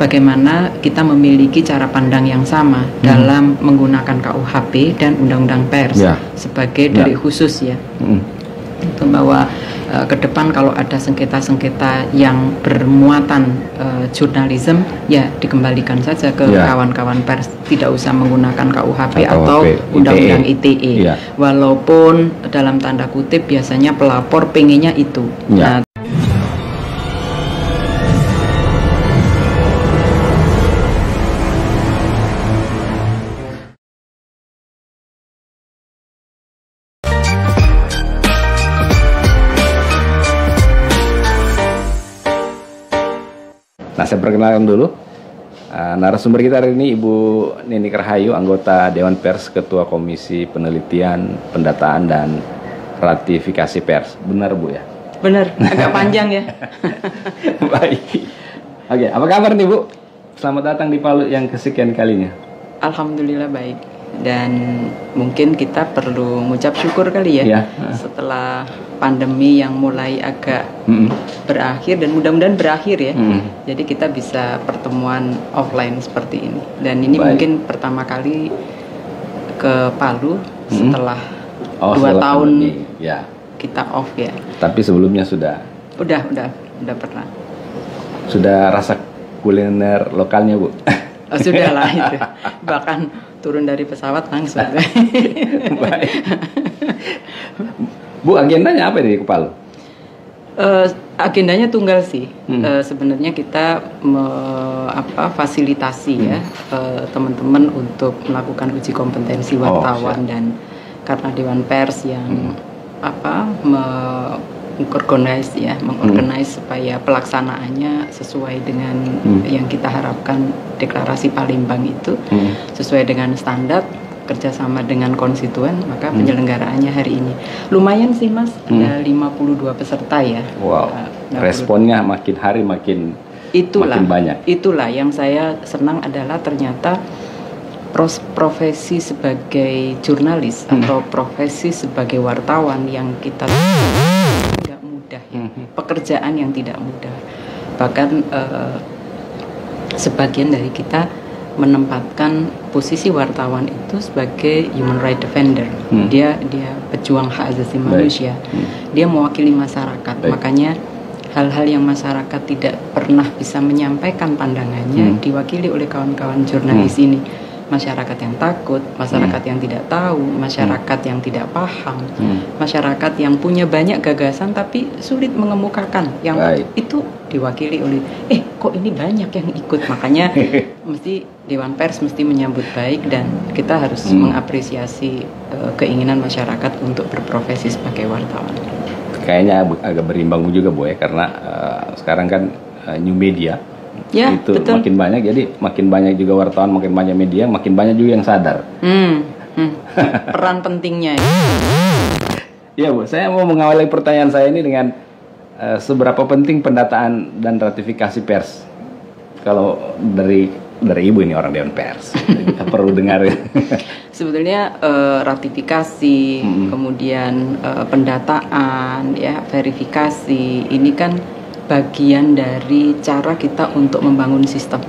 bagaimana kita memiliki cara pandang yang sama dalam menggunakan KUHP dan Undang-Undang Pers sebagai delik khusus ya. Itu bahwa ke depan kalau ada sengketa-sengketa yang bermuatan jurnalisme ya dikembalikan saja ke kawan-kawan pers, tidak usah menggunakan KUHP atau Undang-Undang ITE. Walaupun dalam tanda kutip biasanya pelapor pengennya itu. Nah, Nah, saya perkenalkan dulu narasumber kita hari ini Ibu Ninik Rahayu, anggota Dewan Pers, Ketua Komisi Penelitian, Pendataan, dan Ratifikasi Pers. Benar, Bu ya? Benar, agak panjang ya. Baik. Oke, apa kabar nih, Bu? Selamat datang di Palu yang kesekian kalinya. Alhamdulillah baik. Dan mungkin kita perlu mengucap syukur kali ya, setelah pandemi yang mulai agak berakhir dan mudah-mudahan berakhir ya. Jadi kita bisa pertemuan offline seperti ini. Dan ini mungkin pertama kali ke Palu setelah 2 tahun kita off ya. Tapi sebelumnya sudah pernah. Sudah rasa kuliner lokalnya, Bu? Oh, sudah lah itu. Bahkan turun dari pesawat langsung. Baik. Bu, agendanya apa nih ke Palu? Agendanya tunggal sih. Sebenarnya kita fasilitasi ya teman-teman untuk melakukan uji kompetensi wartawan dan karena Dewan Pers yang mengorganize supaya pelaksanaannya sesuai dengan yang kita harapkan, deklarasi Palembang itu sesuai dengan standar, kerjasama dengan konstituen, maka penyelenggaraannya hari ini lumayan sih Mas, ada 52 peserta ya. Wow, responnya makin hari makin banyak. Itulah yang saya senang adalah ternyata profesi sebagai jurnalis atau profesi sebagai wartawan yang kita tidak mudah ya. Pekerjaan yang tidak mudah, bahkan sebagian dari kita menempatkan posisi wartawan itu sebagai human right defender. Dia pejuang hak asasi manusia. Dia mewakili masyarakat. Makanya hal-hal yang masyarakat tidak pernah bisa menyampaikan pandangannya diwakili oleh kawan-kawan jurnalis ini. Masyarakat yang takut, masyarakat yang tidak tahu, masyarakat yang tidak paham, masyarakat yang punya banyak gagasan tapi sulit mengemukakan yang itu diwakili oleh kok ini banyak yang ikut. Makanya mesti Dewan Pers mesti menyambut baik dan kita harus mengapresiasi keinginan masyarakat untuk berprofesi sebagai wartawan. Kayaknya agak berimbang juga, Bu ya, karena sekarang kan new media itu betul. Makin banyak, jadi makin banyak juga wartawan, makin banyak media, makin banyak juga yang sadar peran pentingnya. Ya Bu, saya mau mengawali pertanyaan saya ini dengan seberapa penting pendataan dan ratifikasi pers. Kalau dari Ibu ini orang Dewan Pers, kita perlu dengar. Sebetulnya ratifikasi, kemudian pendataan, ya verifikasi, ini kan bagian dari cara kita untuk membangun sistem.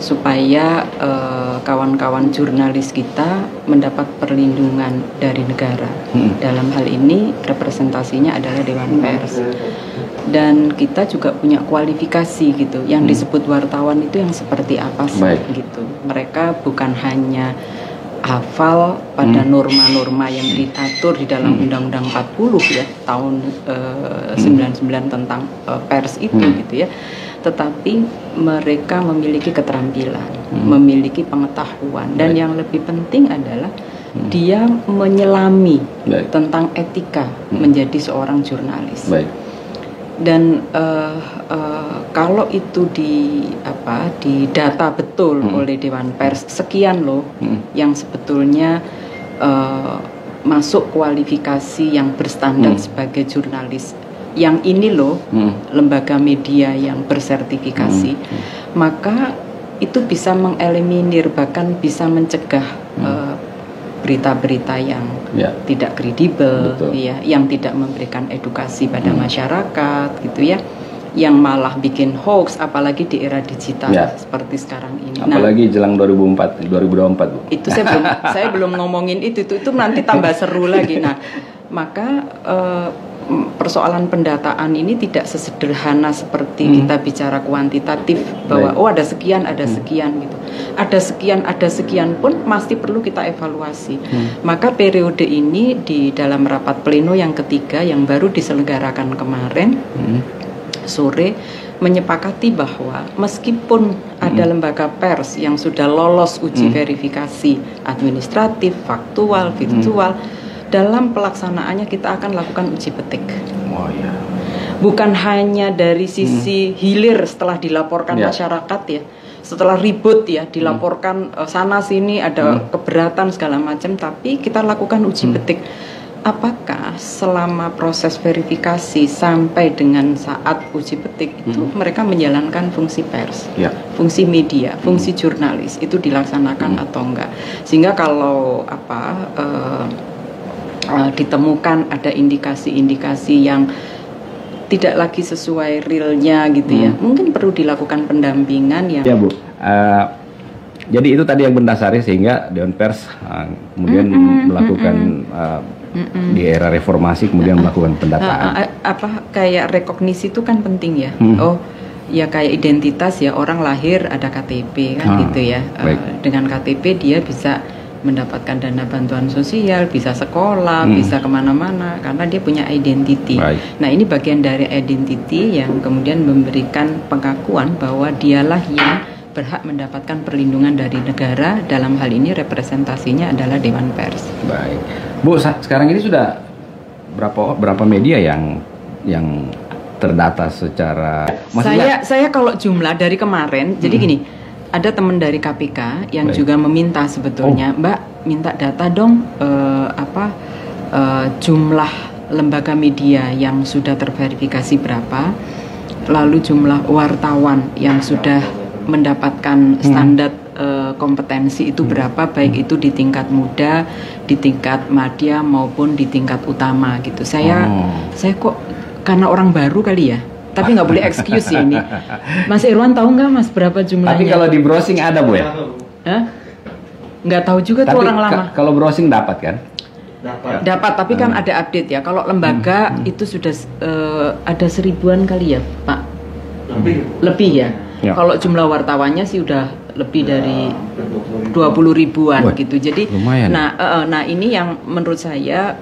Supaya kawan-kawan jurnalis kita mendapat perlindungan dari negara. Dalam hal ini representasinya adalah Dewan Pers. Dan kita juga punya kualifikasi gitu. Yang disebut wartawan itu yang seperti apa sih gitu. Mereka bukan hanya hafal pada norma-norma yang diatur di dalam Undang-Undang 40 ya tahun 99 tentang pers itu gitu ya, tetapi mereka memiliki keterampilan, memiliki pengetahuan, dan yang lebih penting adalah dia menyelami tentang etika menjadi seorang jurnalis. Dan kalau itu didata betul oleh Dewan Pers, sekian loh yang sebetulnya masuk kualifikasi yang berstandar sebagai jurnalis. Yang ini loh lembaga media yang bersertifikasi, maka itu bisa mengeliminir, bahkan bisa mencegah berita-berita yang tidak kredibel, ya, yang tidak memberikan edukasi pada masyarakat, gitu ya. yang malah bikin hoax, apalagi di era digital seperti sekarang ini. Apalagi jelang 2024 Bu. Itu saya belum ngomongin itu nanti tambah seru lagi. Nah, maka persoalan pendataan ini tidak sesederhana seperti kita bicara kuantitatif bahwa ada sekian gitu. Ada sekian pun masih perlu kita evaluasi. Maka periode ini di dalam rapat pleno yang ketiga yang baru diselenggarakan kemarin sore menyepakati bahwa meskipun ada lembaga pers yang sudah lolos uji verifikasi administratif, faktual, virtual, dalam pelaksanaannya kita akan lakukan uji petik. Bukan hanya dari sisi hilir setelah dilaporkan masyarakat ya, setelah ribut ya dilaporkan sana sini ada keberatan segala macam, tapi kita lakukan uji petik. Apakah selama proses verifikasi sampai dengan saat uji petik itu mereka menjalankan fungsi pers, fungsi media, fungsi jurnalis itu dilaksanakan atau enggak? Sehingga kalau ditemukan ada indikasi-indikasi yang tidak lagi sesuai realnya gitu ya, mungkin perlu dilakukan pendampingan yang. Ya Bu. Jadi itu tadi yang mendasari sehingga Dewan Pers kemudian melakukan di era reformasi kemudian melakukan pendataan. Kayak rekognisi itu kan penting ya. Oh ya kayak identitas ya, orang lahir ada KTP kan gitu ya. Dengan KTP dia bisa mendapatkan dana bantuan sosial, bisa sekolah, bisa kemana-mana karena dia punya identity. Nah ini bagian dari identity yang kemudian memberikan pengakuan bahwa dialah yang berhak mendapatkan perlindungan dari negara, dalam hal ini representasinya adalah Dewan Pers. Baik, Bu, sekarang ini sudah berapa media yang terdata secara? Saya kalau jumlah dari kemarin, jadi gini, ada teman dari KPK yang juga meminta sebetulnya, Mbak minta data dong jumlah lembaga media yang sudah terverifikasi berapa, lalu jumlah wartawan yang sudah mendapatkan standar kompetensi itu berapa, baik itu di tingkat muda, di tingkat madya maupun di tingkat utama gitu. Saya kok karena orang baru kali ya, tapi nggak boleh excuse ya ini. Mas Irwan tahu nggak Mas berapa jumlahnya? Tapi kalau di browsing ada Bu ya? Nggak tahu juga tuh orang lama. Kalau browsing dapat kan? Dapat, tapi kan ada update ya. Kalau lembaga itu sudah ada 1000-an kali ya Pak? Lebih ya? Kalau jumlah wartawannya sih udah lebih dari 20 ribuan gitu. Jadi lumayan. Nah ini yang menurut saya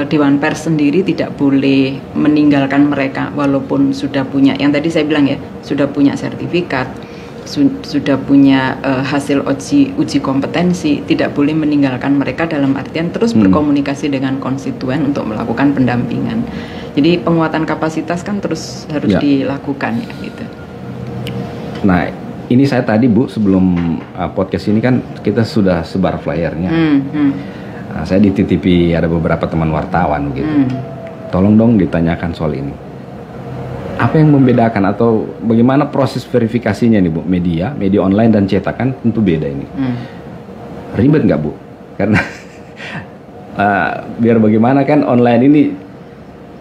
Dewan Pers sendiri tidak boleh meninggalkan mereka walaupun sudah punya, yang tadi saya bilang ya, sudah punya sertifikat, sudah punya hasil uji kompetensi, tidak boleh meninggalkan mereka dalam artian terus berkomunikasi dengan konstituen untuk melakukan pendampingan. Jadi penguatan kapasitas kan terus harus dilakukan ya gitu. Nah ini saya tadi Bu sebelum podcast ini kan kita sudah sebar flyernya. Nah, saya dititipi ada beberapa teman wartawan gitu. Tolong dong ditanyakan soal ini. Apa yang membedakan atau bagaimana proses verifikasinya nih Bu? Media online dan cetak kan tentu beda ini. Ribet nggak Bu? Karena biar bagaimana kan online ini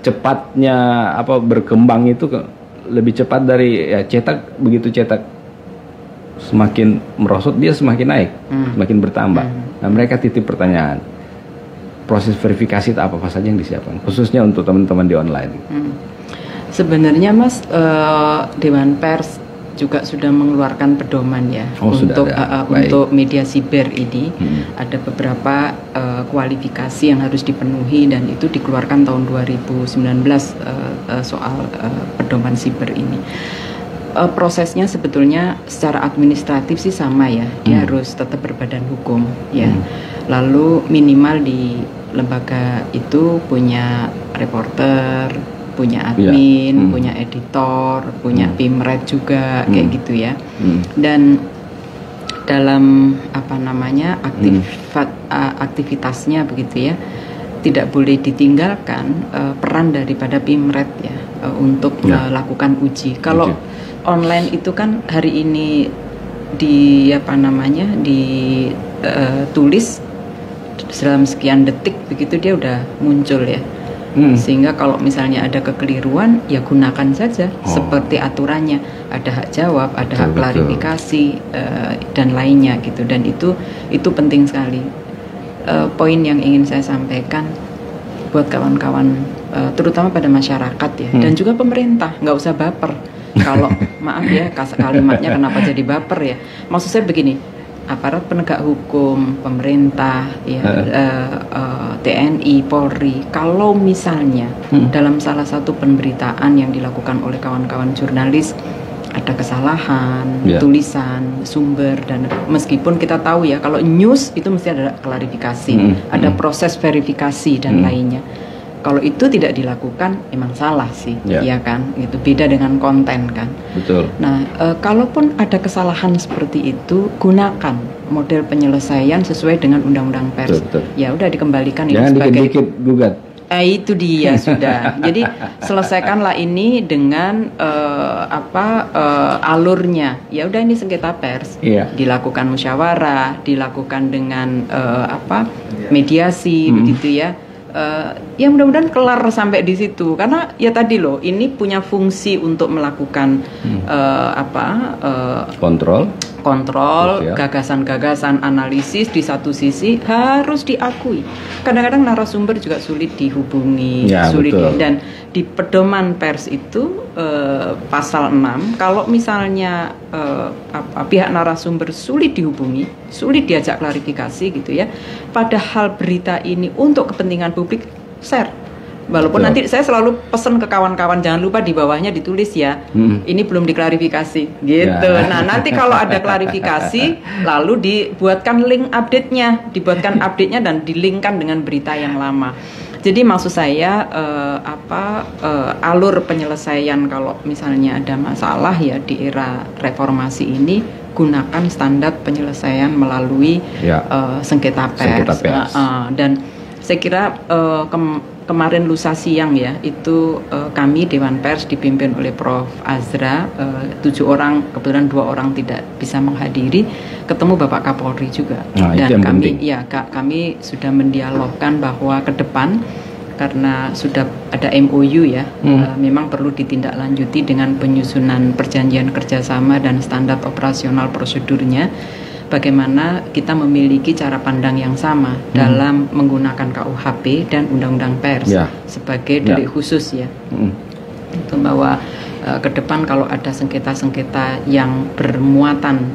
cepatnya berkembang itu lebih cepat dari cetak. Begitu cetak semakin merosot dia semakin naik, semakin bertambah. Nah mereka titip pertanyaan, proses verifikasi itu apa saja yang disiapkan khususnya untuk teman-teman di online? Sebenarnya Mas, Dewan Pers juga sudah mengeluarkan pedoman ya untuk media siber ini. Ada beberapa kualifikasi yang harus dipenuhi dan itu dikeluarkan tahun 2019 soal pedoman siber ini. Prosesnya sebetulnya secara administratif sih sama ya, dia harus tetap berbadan hukum ya. Lalu minimal di lembaga itu punya reporter, punya admin, punya editor, punya pimret juga kayak gitu ya. Dan dalam aktivitasnya begitu ya, tidak boleh ditinggalkan peran daripada pimret ya untuk melakukan uji. Kalau online itu kan hari ini ditulis dalam sekian detik begitu dia udah muncul ya. Sehingga kalau misalnya ada kekeliruan, ya gunakan saja seperti aturannya. Ada hak jawab, ada hak klarifikasi dan lainnya gitu. Dan itu penting sekali. Poin yang ingin saya sampaikan buat kawan-kawan, terutama pada masyarakat ya, dan juga pemerintah, nggak usah baper. Kalau maaf ya, kalimatnya kenapa jadi baper ya? Maksud saya begini, aparat penegak hukum, pemerintah, ya, TNI, Polri, kalau misalnya dalam salah satu pemberitaan yang dilakukan oleh kawan-kawan jurnalis ada kesalahan, tulisan, sumber, dan meskipun kita tahu ya kalau news itu mesti ada klarifikasi, ada proses verifikasi dan lainnya. Kalau itu tidak dilakukan, emang salah sih, ya kan? Itu beda dengan konten kan. Betul. Nah, kalaupun ada kesalahan seperti itu, gunakan model penyelesaian sesuai dengan Undang-Undang Pers. Betul. Ya udah dikembalikan jangan ini sebagai dikit-dikit gugat. Itu dia sudah. Jadi selesaikanlah ini dengan alurnya. Ya udah ini sengketa pers. Dilakukan musyawarah, dilakukan dengan mediasi, begitu ya. Ya mudah-mudahan kelar sampai di situ, karena ya tadi loh, ini punya fungsi untuk melakukan kontrol, gagasan-gagasan, analisis. Di satu sisi harus diakui, kadang-kadang narasumber juga sulit dihubungi, dan di pedoman pers itu pasal 6, kalau misalnya pihak narasumber sulit dihubungi, sulit diajak klarifikasi gitu ya, padahal berita ini untuk kepentingan publik, share. Walaupun nanti saya selalu pesan ke kawan-kawan, jangan lupa di bawahnya ditulis ya, ini belum diklarifikasi gitu. Nah nanti kalau ada klarifikasi, lalu dibuatkan link update-nya, dan dilinkkan dengan berita yang lama. Jadi maksud saya alur penyelesaian kalau misalnya ada masalah ya di era reformasi ini, gunakan standar penyelesaian melalui sengketa pers. Dan saya kira kemarin lusa siang ya, itu kami Dewan Pers dipimpin oleh Prof. Azra, 7 orang, kebetulan 2 orang tidak bisa menghadiri, ketemu Bapak Kapolri juga. Dan kami sudah mendialogkan bahwa ke depan, karena sudah ada MOU ya, memang perlu ditindaklanjuti dengan penyusunan perjanjian kerjasama dan standar operasional prosedurnya. Bagaimana kita memiliki cara pandang yang sama dalam menggunakan KUHP dan Undang-Undang Pers sebagai delik khusus ya. Itu bahwa ke depan kalau ada sengketa-sengketa yang bermuatan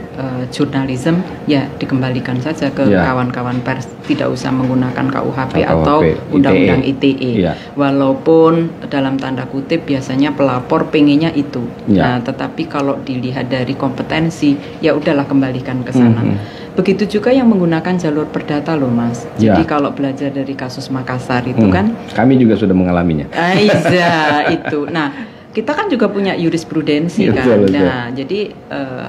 jurnalisme, ya dikembalikan saja ke kawan-kawan pers, tidak usah menggunakan KUHP atau Undang-Undang ITE. Walaupun dalam tanda kutip biasanya pelapor pengennya itu. Nah, tetapi kalau dilihat dari kompetensi, ya udahlah kembalikan ke sana. Begitu juga yang menggunakan jalur perdata loh Mas. Jadi kalau belajar dari kasus Makassar itu kan, kami juga sudah mengalaminya. Itu. Nah, kita kan juga punya jurisprudensi kan. Nah, jadi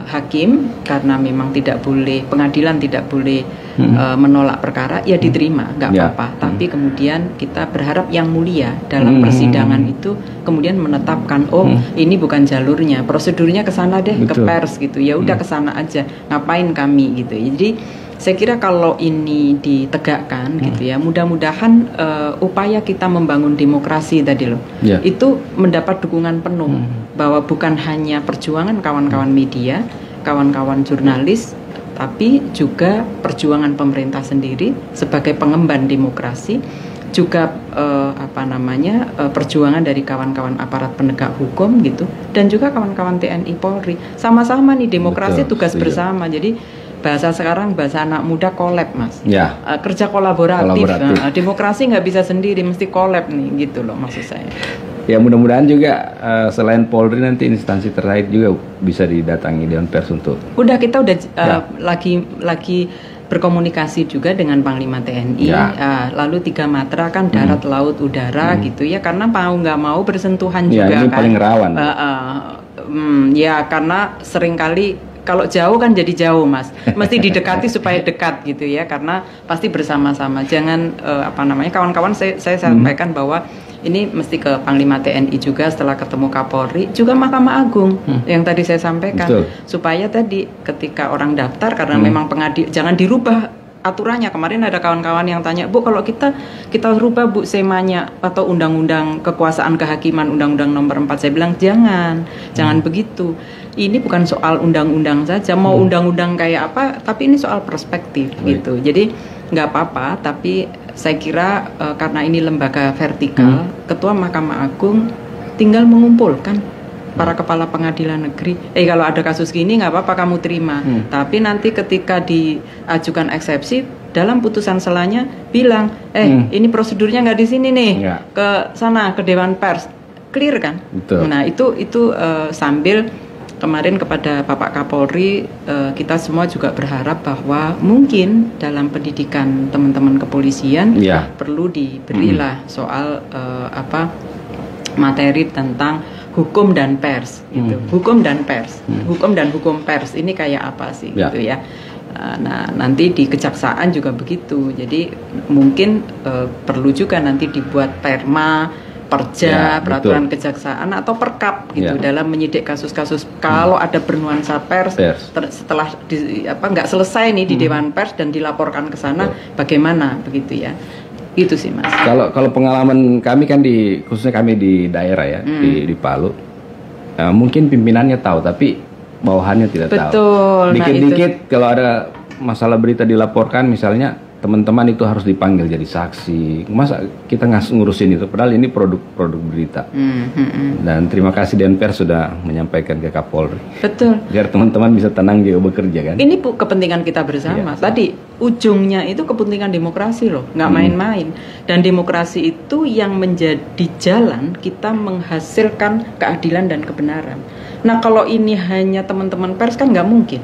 hakim karena memang tidak boleh, pengadilan tidak boleh menolak perkara, ya diterima, nggak apa-apa. Tapi kemudian kita berharap yang mulia dalam persidangan itu kemudian menetapkan, ini bukan jalurnya, prosedurnya ke sana deh, ke pers gitu. Ya udah ke sana aja. Ngapain kami gitu. Jadi saya kira kalau ini ditegakkan gitu ya, mudah-mudahan upaya kita membangun demokrasi tadi loh, itu mendapat dukungan penuh, bahwa bukan hanya perjuangan kawan-kawan media, kawan-kawan jurnalis, tapi juga perjuangan pemerintah sendiri sebagai pengemban demokrasi, juga perjuangan dari kawan-kawan aparat penegak hukum gitu, dan juga kawan-kawan TNI Polri, sama-sama nih demokrasi tugas bersama. Jadi bahasa sekarang, bahasa anak muda, collab Mas, kerja kolaboratif. Demokrasi nggak bisa sendiri, mesti collab nih gitu loh maksud saya. Ya mudah-mudahan juga selain Polri nanti instansi terkait juga bisa didatangi Dewan Pers untuk. Kita udah lagi berkomunikasi juga dengan Panglima TNI, lalu 3 matra kan, darat, laut, udara gitu ya, karena mau nggak mau bersentuhan juga ini kan. Paling rawan. Karena seringkali kalau jauh kan jadi jauh Mas, mesti didekati supaya dekat gitu ya, karena pasti bersama-sama. Jangan kawan-kawan saya sampaikan bahwa ini mesti ke Panglima TNI juga, setelah ketemu Kapolri, juga Mahkamah Agung yang tadi saya sampaikan. Supaya tadi ketika orang daftar, karena memang jangan dirubah aturannya. Kemarin ada kawan-kawan yang tanya, Bu, kalau kita rubah Bu semanya atau undang-undang kekuasaan kehakiman, undang-undang nomor 4, saya bilang jangan begitu. Ini bukan soal undang-undang saja, mau undang-undang kayak apa, tapi ini soal perspektif gitu. Jadi nggak apa-apa, tapi saya kira karena ini lembaga vertikal, Ketua Mahkamah Agung tinggal mengumpulkan para kepala pengadilan negeri. Kalau ada kasus gini nggak apa-apa kamu terima. Tapi nanti ketika diajukan eksepsi, dalam putusan selanya bilang, ini prosedurnya nggak di sini nih, ke sana ke Dewan Pers, clear kan? Betul. Nah itu sambil kemarin kepada Bapak Kapolri, kita semua juga berharap bahwa mungkin dalam pendidikan teman-teman kepolisian perlu diberilah soal materi tentang hukum dan pers, gitu. Hukum dan pers, hukum dan hukum pers ini kayak apa sih, gitu ya. Nah nanti di kejaksaan juga begitu. Jadi mungkin perlu juga nanti dibuat perma, perja, peraturan kejaksaan atau perkap gitu dalam menyidik kasus-kasus. Kalau ada bernuansa pers. Setelah nggak selesai nih di Dewan Pers dan dilaporkan ke sana, bagaimana begitu ya? Itu sih Mas. Kalau pengalaman kami kan khususnya kami di daerah ya, di Palu, mungkin pimpinannya tahu tapi bawahannya tidak tahu. Betul. Dikit-dikit kalau ada masalah berita dilaporkan, misalnya teman-teman itu harus dipanggil jadi saksi. Masa kita ngurusin itu? Padahal ini produk berita. Dan terima kasih Dewan Pers sudah menyampaikan ke Kapolri. Betul. Biar teman-teman bisa tenang juga bekerja kan. Ini kepentingan kita bersama. Tadi ujungnya itu kepentingan demokrasi loh, nggak main-main. Dan demokrasi itu yang menjadi jalan kita menghasilkan keadilan dan kebenaran. Nah kalau ini hanya teman-teman pers kan nggak mungkin.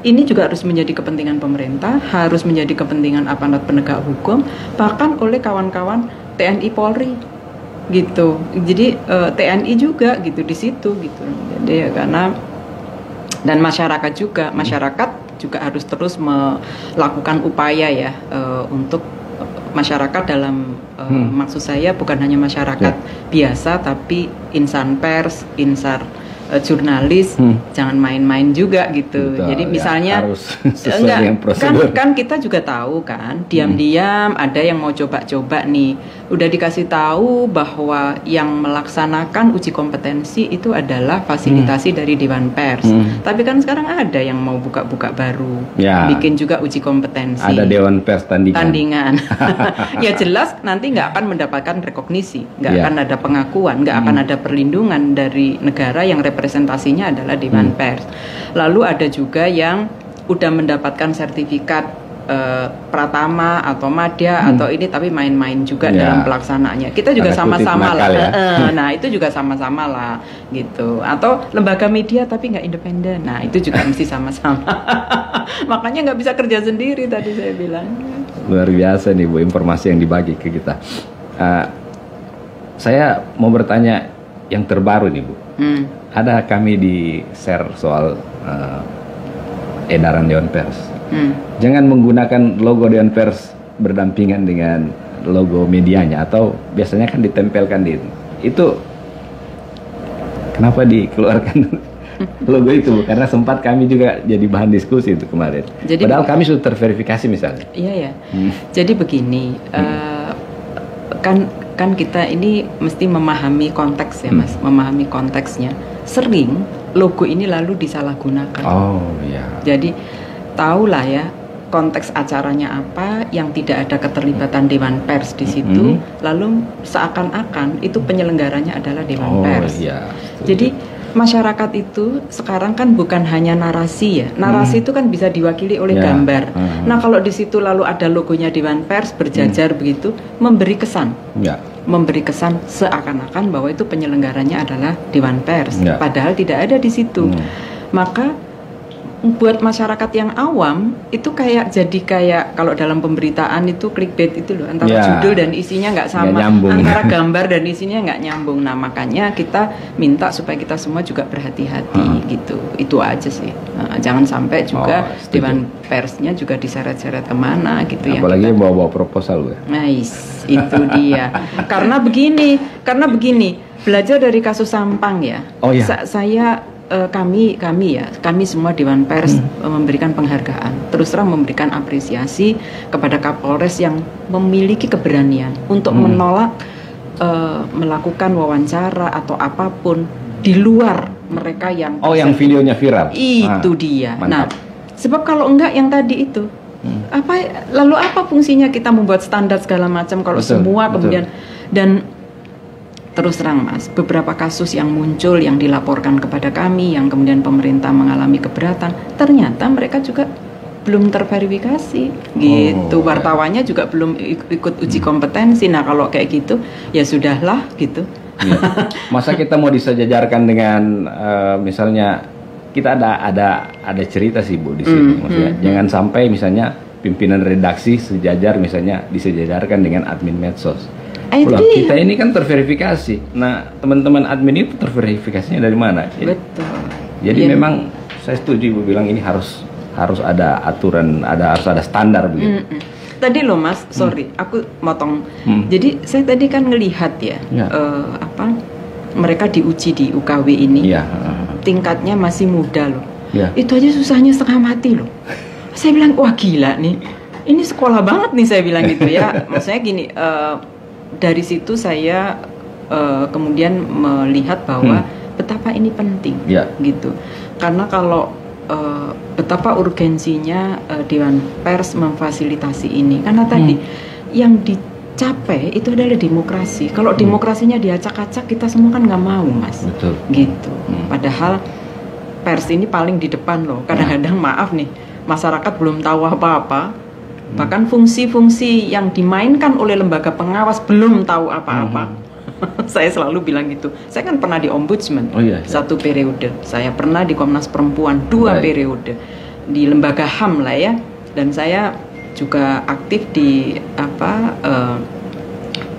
Ini juga harus menjadi kepentingan pemerintah, harus menjadi kepentingan aparat penegak hukum, bahkan oleh kawan-kawan TNI Polri, gitu. Jadi TNI juga gitu di situ, gitu. Jadi karena dan masyarakat juga harus terus melakukan upaya ya untuk masyarakat dalam maksud saya bukan hanya masyarakat biasa, tapi insan pers, jurnalis jangan main-main juga gitu. Betul, jadi misalnya harus sesuai kan kita juga tahu kan diam-diam ada yang mau coba-coba nih, udah dikasih tahu bahwa yang melaksanakan uji kompetensi itu adalah fasilitasi dari Dewan Pers. Tapi kan sekarang ada yang mau buka-buka baru, bikin juga uji kompetensi. Ada Dewan Pers tandingan. Ya jelas nanti nggak akan mendapatkan rekognisi, nggak akan ada pengakuan, nggak akan ada perlindungan dari negara yang representasinya adalah Dewan Pers. Lalu ada juga yang udah mendapatkan sertifikat Pratama atau Madya atau ini tapi main-main juga dalam pelaksanaannya. Kita juga sama-sama lah. Nah itu juga sama-sama lah gitu. Atau lembaga media tapi nggak independen. Nah itu juga mesti sama-sama. Makanya nggak bisa kerja sendiri tadi saya bilang. Luar biasa nih Bu informasi yang dibagi ke kita. Saya mau bertanya yang terbaru nih Bu. Ada kami di share soal edaran Dewan Pers. Jangan menggunakan logo Dewan Pers berdampingan dengan logo medianya atau biasanya kan ditempelkan di itu. Kenapa dikeluarkan logo itu? Karena sempat kami juga jadi bahan diskusi itu kemarin. Jadi, padahal kami sudah terverifikasi misalnya. Iya ya. Jadi begini, kan kita ini mesti memahami konteks ya Mas, memahami konteksnya. Sering logo ini lalu disalahgunakan. Oh iya. Jadi tahulah ya konteks acaranya apa yang tidak ada keterlibatan Dewan Pers di situ, lalu seakan-akan itu penyelenggaranya adalah Dewan Pers. Iya, jadi masyarakat itu sekarang kan bukan hanya narasi ya, narasi itu kan bisa diwakili oleh gambar. Nah kalau di situ lalu ada logonya Dewan Pers berjajar begitu, memberi kesan. Memberi kesan seakan-akan bahwa itu penyelenggaranya adalah Dewan Pers, padahal tidak ada di situ. Maka buat masyarakat yang awam itu jadi kayak kalau dalam pemberitaan itu clickbait itu loh, antara judul dan isinya nggak sama, antara gambar dan isinya nggak nyambung. Nah makanya kita minta supaya kita semua juga berhati-hati gitu. Itu aja sih. Jangan sampai juga Dewan Persnya juga diseret-seret kemana gitu ya. Apalagi bawa-bawa proposal ya. Nice, itu dia. Karena begini, belajar dari kasus Sampang ya. Saya kami semua Dewan Pers memberikan penghargaan, terus terang memberikan apresiasi kepada Kapolres yang memiliki keberanian untuk menolak melakukan wawancara atau apapun di luar mereka yang yang videonya viral itu dia. Mantap. Nah, sebab kalau enggak yang tadi itu lalu apa fungsinya kita membuat standar segala macam kalau semua kemudian. Dan terus terang Mas, beberapa kasus yang muncul yang dilaporkan kepada kami yang kemudian pemerintah mengalami keberatan, ternyata mereka juga belum terverifikasi gitu. Wartawannya juga belum ikut uji kompetensi. Nah, kalau kayak gitu ya sudahlah gitu. Ya. Masa kita mau disejajarkan dengan misalnya kita ada cerita sih Bu di sini, maksudnya jangan sampai misalnya pimpinan redaksi sejajar misalnya disejajarkan dengan admin medsos. Kita ini kan terverifikasi. Nah, teman-teman admin itu terverifikasinya dari mana? Betul. Jadi memang saya setuju Bu bilang ini harus ada aturan, harus ada standar begitu. Tadi loh Mas, sorry, aku motong. Jadi saya tadi kan ngelihat mereka diuji di UKW ini. Tingkatnya masih muda loh. Itu aja susahnya setengah mati loh. Saya bilang wah gila nih. Ini sekolah banget nih saya bilang gitu ya. Maksudnya gini, dari situ saya kemudian melihat bahwa betapa ini penting gitu. Karena kalau betapa urgensinya Dewan Pers memfasilitasi ini, karena tadi yang dicapai itu adalah demokrasi. Kalau demokrasinya diacak-acak kita semua kan nggak mau Mas. Betul. Gitu. Padahal pers ini paling di depan loh. Kadang-kadang maaf nih, masyarakat belum tahu apa-apa. Bahkan fungsi-fungsi yang dimainkan oleh lembaga pengawas belum tahu apa-apa. Saya selalu bilang gitu. Saya kan pernah di Ombudsman 1 periode. Saya pernah di Komnas Perempuan 2 periode. Di lembaga HAM lah ya. Dan saya juga aktif di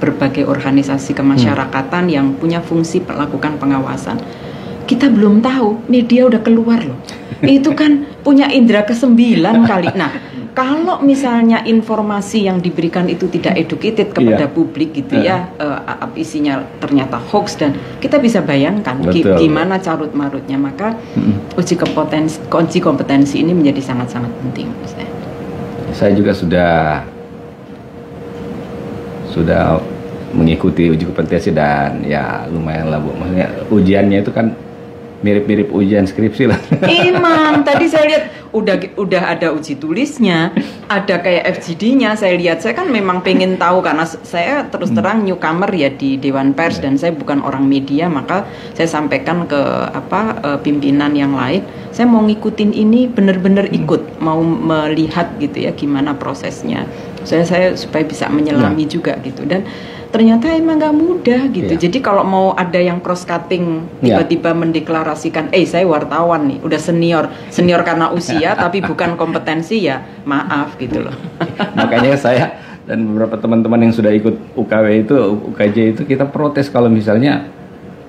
berbagai organisasi kemasyarakatan yang punya fungsi melakukan pengawasan. Kita belum tahu, media udah keluar loh. Itu kan punya indera ke-9 kali. Nah, kalau misalnya informasi yang diberikan itu tidak educated kepada publik gitu isinya ternyata hoax dan kita bisa bayangkan gimana carut marutnya, maka uji kompetensi ini menjadi sangat-sangat penting. Saya juga sudah mengikuti uji kompetensi dan ya lumayan lah Bu. Maksudnya ujiannya itu kan mirip-mirip ujian skripsi lah. Emang tadi saya lihat udah ada uji tulisnya, ada kayak FGD-nya. Saya lihat, saya kan memang pengen tahu karena saya terus terang newcomer ya di Dewan Pers dan saya bukan orang media, maka saya sampaikan ke pimpinan yang lain. Saya mau ngikutin ini benar-benar ikut, mau melihat gitu ya gimana prosesnya. Saya supaya bisa menyelami juga gitu dan ternyata emang nggak mudah gitu. Jadi kalau mau ada yang cross cutting tiba-tiba mendeklarasikan, saya wartawan nih, udah senior karena usia tapi bukan kompetensi ya maaf gitu loh. Makanya saya dan beberapa teman-teman yang sudah ikut UKJ itu kita protes kalau misalnya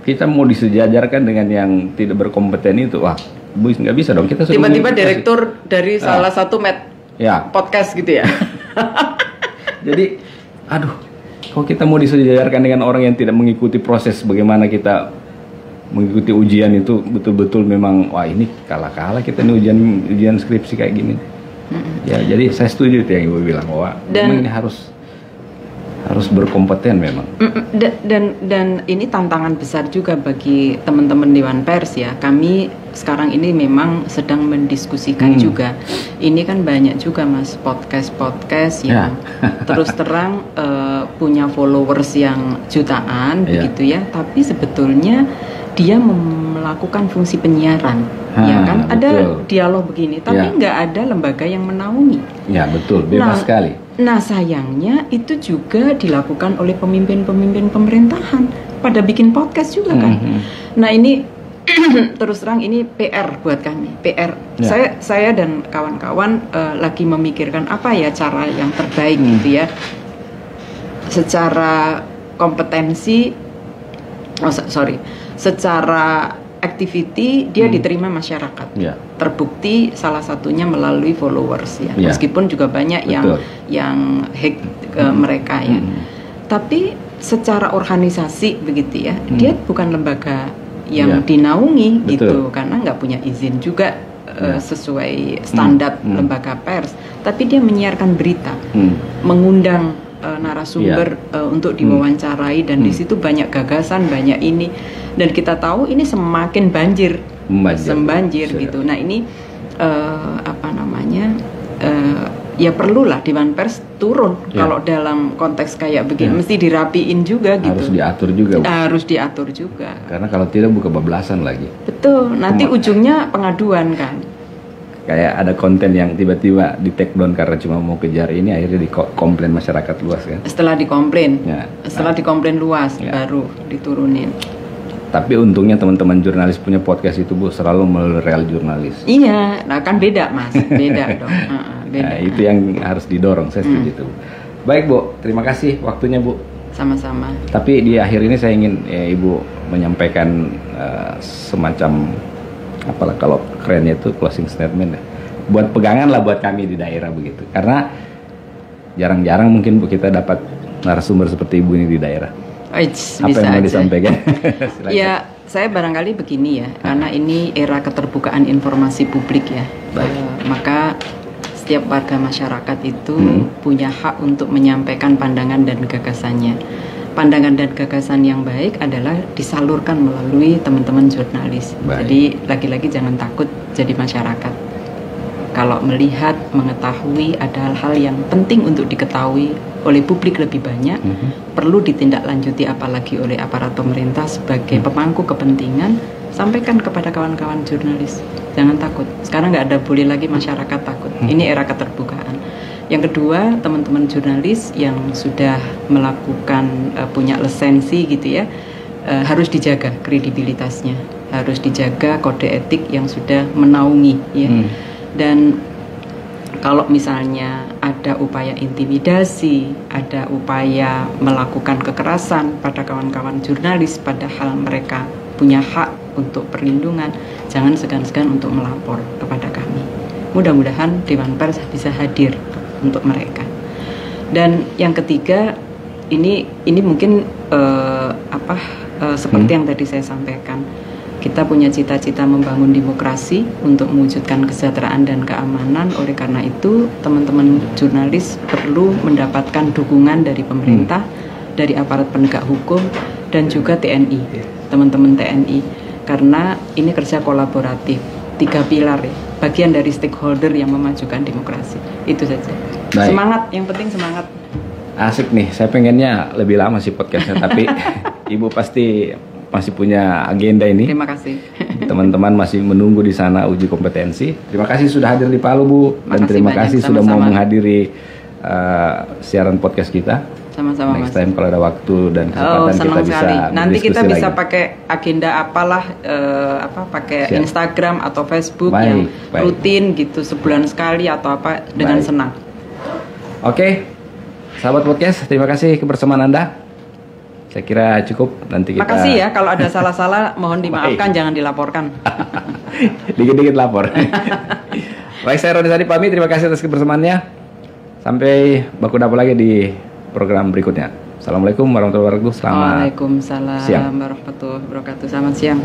kita mau disejajarkan dengan yang tidak berkompeten itu, wah Bu nggak bisa dong kita tiba-tiba direktur dari salah satu podcast gitu ya. Jadi kalau kita mau disejajarkan dengan orang yang tidak mengikuti proses bagaimana kita mengikuti ujian itu betul-betul memang wah ini kalah kita nih ujian skripsi kayak gini. Ya jadi saya setuju itu yang Ibu bilang wah memang ini harus berkompeten memang. Dan ini tantangan besar juga bagi teman-teman Dewan Pers ya. Kami sekarang ini memang sedang mendiskusikan juga. Ini kan banyak juga Mas podcast yang terus terang punya followers yang jutaan begitu ya. Tapi sebetulnya dia melakukan fungsi penyiaran. Ya kan ada dialog begini, tapi nggak ada lembaga yang menaungi. Ya betul, bebas sekali. Nah sayangnya itu juga dilakukan oleh pemimpin-pemimpin pemerintahan pada bikin podcast juga kan. Nah ini terus terang ini PR buat kami, PR. Saya dan kawan-kawan lagi memikirkan apa ya cara yang terbaik gitu ya. Secara kompetensi, secara activity dia diterima masyarakat, terbukti salah satunya melalui followers ya, meskipun juga banyak yang hack mereka ya. Tapi secara organisasi begitu ya, dia bukan lembaga yang dinaungi gitu, karena nggak punya izin juga sesuai standar lembaga pers, tapi dia menyiarkan berita, mengundang narasumber untuk diwawancarai, dan di situ banyak gagasan, banyak ini, dan kita tahu ini semakin banjir gitu. Nah ini ya perlulah Dewan Pers turun kalau dalam konteks kayak begini, mesti dirapiin juga gitu. Harus diatur juga. Karena kalau tidak buka bablasan lagi. Betul. Nanti ujungnya pengaduan kan. Kayak ada konten yang tiba-tiba di take down karena cuma mau kejar ini, akhirnya dikomplain masyarakat luas kan. Setelah dikomplain luas baru diturunin. Tapi untungnya teman-teman jurnalis punya podcast itu Bu, selalu melalui real jurnalis. Iya, nah kan beda Mas, beda dong. Beda. Nah, itu yang harus didorong, saya setuju itu. Baik Bu, terima kasih waktunya Bu. Sama-sama. Tapi di akhir ini saya ingin Ibu menyampaikan semacam apalah kalau kerennya itu closing statement ya. Buat pegangan lah buat kami di daerah begitu. Karena jarang-jarang mungkin Bu kita dapat narasumber seperti Ibu ini di daerah. Apa yang mau disampaikan? Ya, saya barangkali begini ya, karena ini era keterbukaan informasi publik ya. Maka setiap warga masyarakat itu punya hak untuk menyampaikan pandangan dan gagasannya. Pandangan dan gagasan yang baik adalah disalurkan melalui teman-teman jurnalis. Jadi lagi-lagi jangan takut jadi masyarakat. Kalau melihat, mengetahui ada hal-hal yang penting untuk diketahui oleh publik lebih banyak, perlu ditindaklanjuti apalagi oleh aparat pemerintah sebagai pemangku kepentingan, sampaikan kepada kawan-kawan jurnalis. Jangan takut. Sekarang nggak ada boleh lagi masyarakat takut. Ini era keterbukaan. Yang kedua, teman-teman jurnalis yang sudah melakukan punya lisensi gitu ya, harus dijaga kredibilitasnya, harus dijaga kode etik yang sudah menaungi ya. Dan kalau misalnya ada upaya intimidasi, ada upaya melakukan kekerasan pada kawan-kawan jurnalis, padahal mereka punya hak untuk perlindungan, jangan segan-segan untuk melapor kepada kami. Mudah-mudahan Dewan Pers bisa hadir untuk mereka. Dan yang ketiga, ini mungkin seperti yang tadi saya sampaikan. Kita punya cita-cita membangun demokrasi untuk mewujudkan kesejahteraan dan keamanan. Oleh karena itu, teman-teman jurnalis perlu mendapatkan dukungan dari pemerintah, dari aparat penegak hukum, dan juga TNI, teman-teman TNI. Karena ini kerja kolaboratif, 3 pilar ya, bagian dari stakeholder yang memajukan demokrasi. Itu saja. Baik. Semangat, yang penting semangat. Asik nih, saya pengennya lebih lama sih podcastnya, tapi Ibu pasti masih punya agenda ini. Terima kasih. Teman-teman masih menunggu di sana uji kompetensi. Terima kasih sudah hadir di Palu Bu, dan terima kasih sudah mau menghadiri siaran podcast kita. Sama-sama. Next time kalau ada waktu dan kesempatan kita bisa sekali. Nanti kita bisa lagi. pakai agenda apalah pakai Instagram atau Facebook yang rutin gitu sebulan sekali atau apa dengan senang. Oke. Sahabat podcast, terima kasih kebersamaan Anda. Saya kira cukup, nanti kita... Makasih ya, kalau ada salah-salah mohon dimaafkan, jangan dilaporkan. Dikit-dikit lapor. Baik, saya Roni Sadi pamit, terima kasih atas kebersamaannya. Sampai baku dapur lagi di program berikutnya. Assalamualaikum warahmatullahi wabarakatuh. Selamat Waalaikumsalam siang. warahmatullahi wabarakatuh. Selamat siang.